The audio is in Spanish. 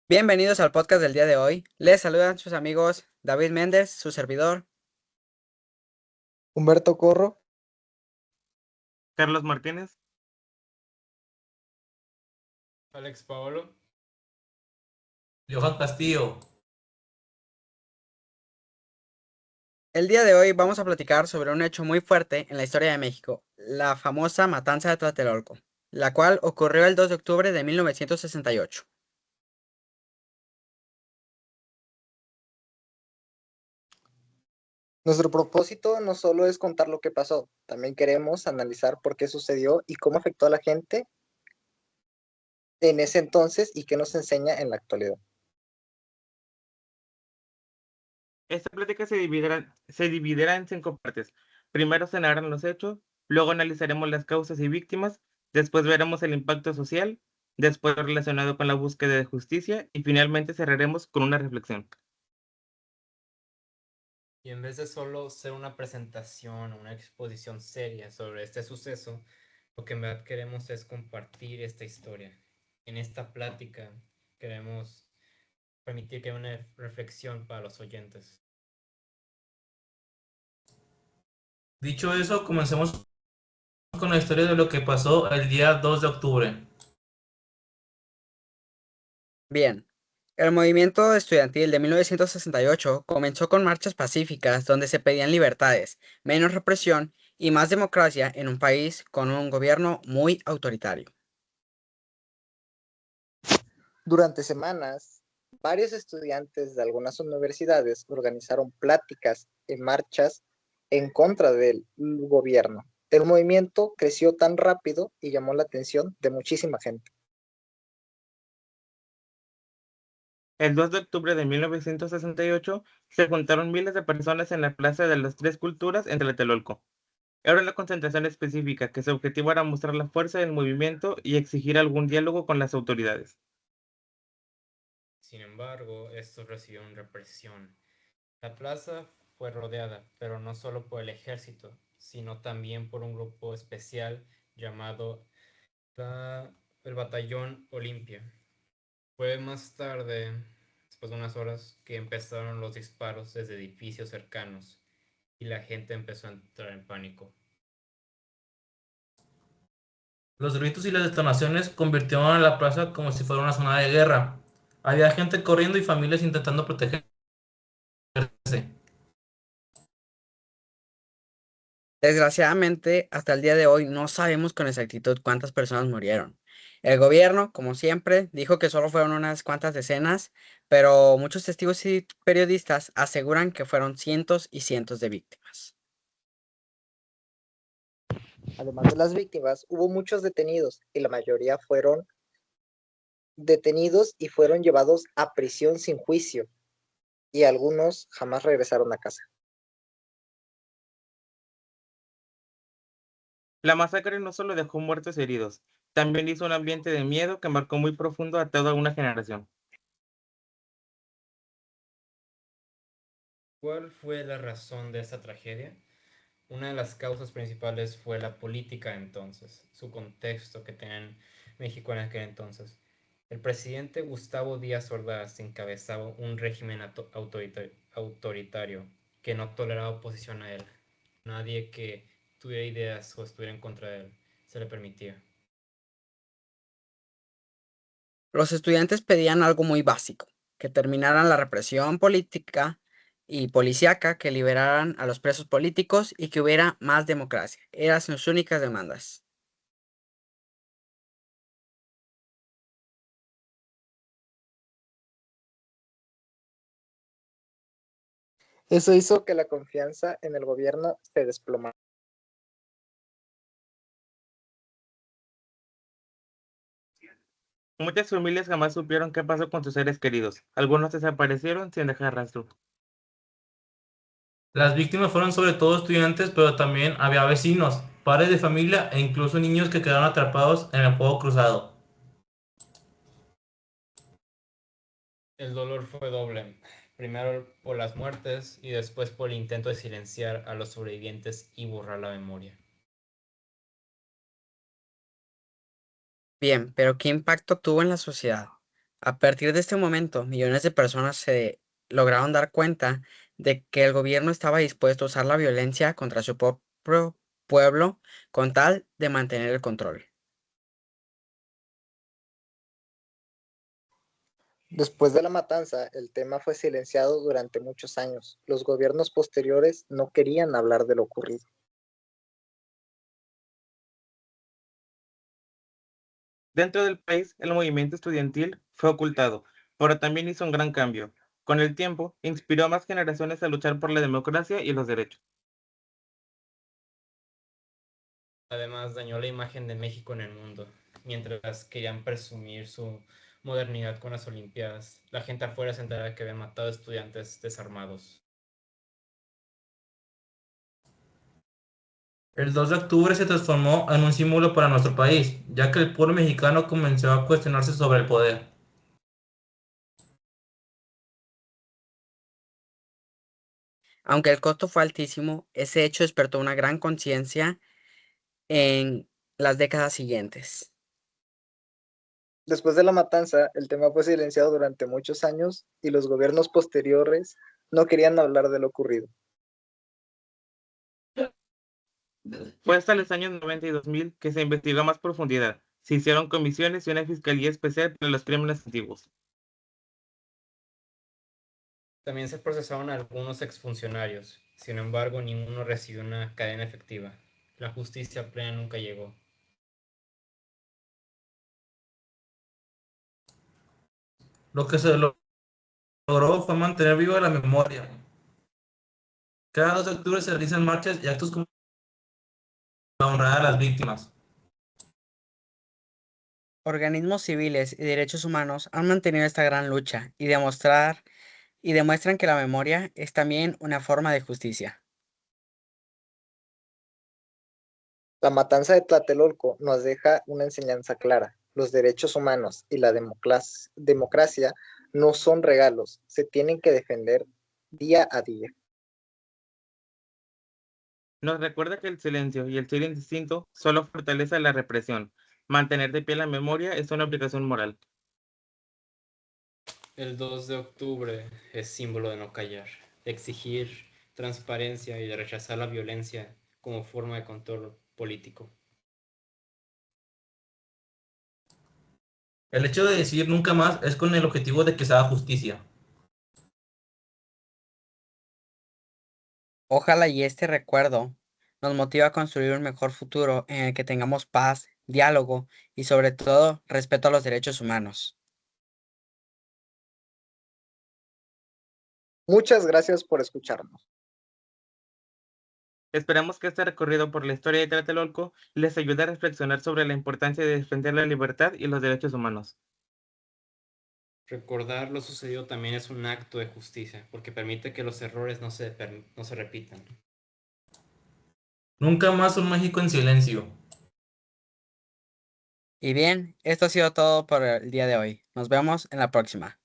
Bienvenidos al podcast del día de hoy. Les saludan sus amigos David Méndez, su servidor. Humberto Corro. Carlos Martínez. Alex Paolo. Johan Castillo. El día de hoy vamos a platicar sobre un hecho muy fuerte en la historia de México, la famosa matanza de Tlatelolco, la cual ocurrió el 2 de octubre de 1968. Nuestro propósito no solo es contar lo que pasó, también queremos analizar por qué sucedió y cómo afectó a la gente en ese entonces y qué nos enseña en la actualidad. Esta plática se dividirá en 5 partes. Primero se narran los hechos, luego analizaremos las causas y víctimas, después veremos el impacto social, después relacionado con la búsqueda de justicia y finalmente cerraremos con una reflexión. Y en vez de solo ser una presentación o una exposición seria sobre este suceso, lo que en verdad queremos es compartir esta historia. En esta plática queremos permitir que haya una reflexión para los oyentes. Dicho eso, comencemos con la historia de lo que pasó el día 2 de octubre. Bien, el movimiento estudiantil de 1968 comenzó con marchas pacíficas donde se pedían libertades, menos represión y más democracia en un país con un gobierno muy autoritario. Durante semanas, varios estudiantes de algunas universidades organizaron pláticas y marchas en contra del gobierno. El movimiento creció tan rápido y llamó la atención de muchísima gente. El 2 de octubre de 1968 se juntaron miles de personas en la Plaza de las Tres Culturas en Tlatelolco. Era una concentración específica que su objetivo era mostrar la fuerza del movimiento y exigir algún diálogo con las autoridades. Sin embargo, estos recibieron represión. La plaza fue rodeada, pero no solo por el ejército, sino también por un grupo especial llamado el Batallón Olimpia. Fue más tarde, después de unas horas, que empezaron los disparos desde edificios cercanos y la gente empezó a entrar en pánico. Los gritos y las detonaciones convirtieron a la plaza como si fuera una zona de guerra. Había gente corriendo y familias intentando protegerse. Desgraciadamente, hasta el día de hoy no sabemos con exactitud cuántas personas murieron. El gobierno, como siempre, dijo que solo fueron unas cuantas decenas, pero muchos testigos y periodistas aseguran que fueron cientos y cientos de víctimas. Además de las víctimas, hubo muchos detenidos y la mayoría fueron detenidos y fueron llevados a prisión sin juicio y algunos jamás regresaron a casa. La masacre no solo dejó muertos y heridos, también hizo un ambiente de miedo que marcó muy profundo a toda una generación. ¿Cuál fue la razón de esta tragedia? Una de las causas principales fue la política entonces, su contexto que tenía en México en aquel entonces. El presidente Gustavo Díaz Ordaz encabezaba un régimen autoritario que no toleraba oposición a él. Nadie que tuviera ideas o estuviera en contra de él se le permitía. Los estudiantes pedían algo muy básico, que terminaran la represión política y policíaca, que liberaran a los presos políticos y que hubiera más democracia. Eran sus únicas demandas. Eso hizo que la confianza en el gobierno se desplomara. Muchas familias jamás supieron qué pasó con sus seres queridos. Algunos desaparecieron sin dejar rastro. Las víctimas fueron sobre todo estudiantes, pero también había vecinos, padres de familia e incluso niños que quedaron atrapados en el fuego cruzado. El dolor fue doble, primero por las muertes y después por el intento de silenciar a los sobrevivientes y borrar la memoria. Bien, pero ¿qué impacto tuvo en la sociedad? A partir de este momento, millones de personas se lograron dar cuenta de que el gobierno estaba dispuesto a usar la violencia contra su propio pueblo con tal de mantener el control. Después de la matanza, el tema fue silenciado durante muchos años. Los gobiernos posteriores no querían hablar de lo ocurrido. Dentro del país, el movimiento estudiantil fue ocultado, pero también hizo un gran cambio. Con el tiempo, inspiró a más generaciones a luchar por la democracia y los derechos. Además, dañó la imagen de México en el mundo. Mientras querían presumir su modernidad con las Olimpiadas, la gente afuera se enteraba que habían matado estudiantes desarmados. El 2 de octubre se transformó en un símbolo para nuestro país, ya que el pueblo mexicano comenzó a cuestionarse sobre el poder. Aunque el costo fue altísimo, ese hecho despertó una gran conciencia en las décadas siguientes. Después de la matanza, el tema fue silenciado durante muchos años y los gobiernos posteriores no querían hablar de lo ocurrido. Fue hasta los años 90 y 2000 que se investigó a más profundidad. Se hicieron comisiones y una fiscalía especial para los crímenes antiguos. También se procesaron a algunos exfuncionarios. Sin embargo, ninguno recibió una cadena efectiva. La justicia plena nunca llegó. Lo que se logró fue mantener viva la memoria. Cada 2 de octubre se realizan marchas y actos para honrar a las víctimas. Organismos civiles y derechos humanos han mantenido esta gran lucha y demuestran que la memoria es también una forma de justicia. La matanza de Tlatelolco nos deja una enseñanza clara. Los derechos humanos y la democracia no son regalos, se tienen que defender día a día. Nos recuerda que el silencio y el ser indistinto solo fortalece la represión. Mantener de pie la memoria es una obligación moral. El 2 de octubre es símbolo de no callar, de exigir transparencia y de rechazar la violencia como forma de control político. El hecho de decir nunca más es con el objetivo de que se haga justicia. Ojalá y este recuerdo nos motive a construir un mejor futuro en el que tengamos paz, diálogo y sobre todo respeto a los derechos humanos. Muchas gracias por escucharnos. Esperamos que este recorrido por la historia de Tlatelolco les ayude a reflexionar sobre la importancia de defender la libertad y los derechos humanos. Recordar lo sucedido también es un acto de justicia, porque permite que los errores no se repitan. Nunca más un México en silencio. Y bien, esto ha sido todo por el día de hoy. Nos vemos en la próxima.